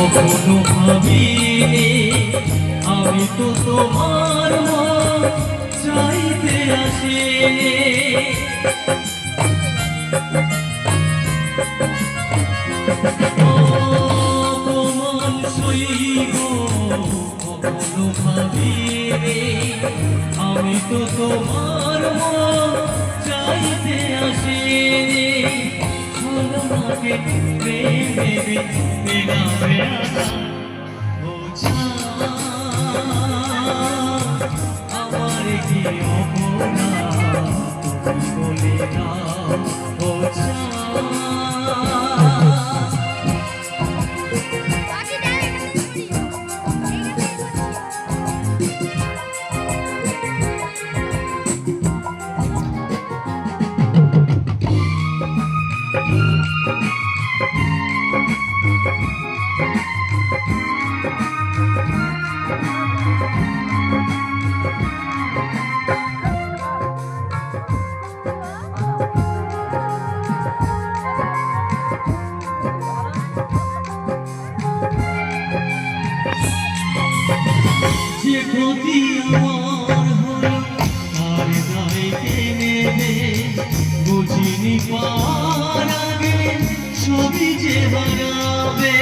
কখনো ভাবিনি আমি তো তোমার মন চাইতে আসিনি। অপমান সইব কখনো ভাবিনি আমি তো তোমার মন চাইতে আসিনি। আমাকে প্রেমে বিনাবে আমার কি অপরাধ তুমি বলে দাও ও যে ক্ষতি আমার হলো তার দায় কে নেবে বুঝিনি পার আগে সবই যে হারাবে।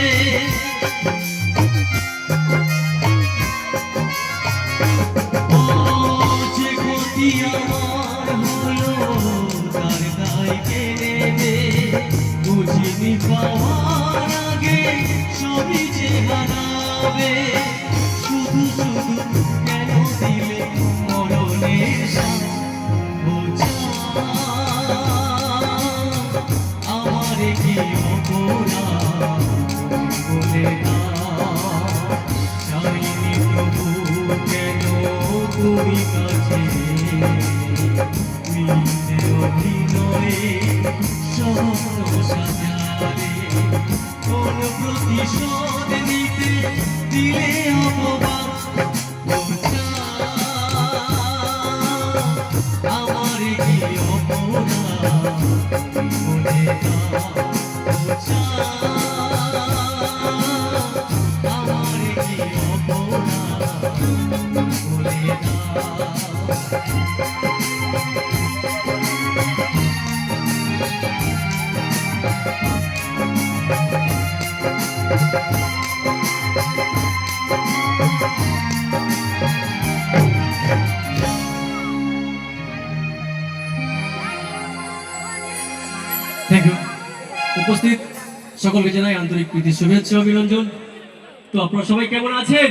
যে ক্ষতি আমার হলো তার দায় কে নেবে বুঝিনি পাওয়ার আগে সবই যে হারাবে। শুধু শুধু কেন দিলে মরণের আমার কি অপরাধ বলে জানিনি প্রভু কেন তুমি কাছে মিথ্যে অভিনয়ে স্বপ্ন সাজালে কোন প্রতিশোধ নিতে দিলে অপবাদ। আমার কি অপরাধ বলে দাও আমার কি অপরাধ বলে দাও। Thank you. উপস্থিত সকলকে জানাই আন্তরিক প্রীতি শুভেচ্ছা অভিনন্দন। তো আপনারা সবাই কেমন আছেন?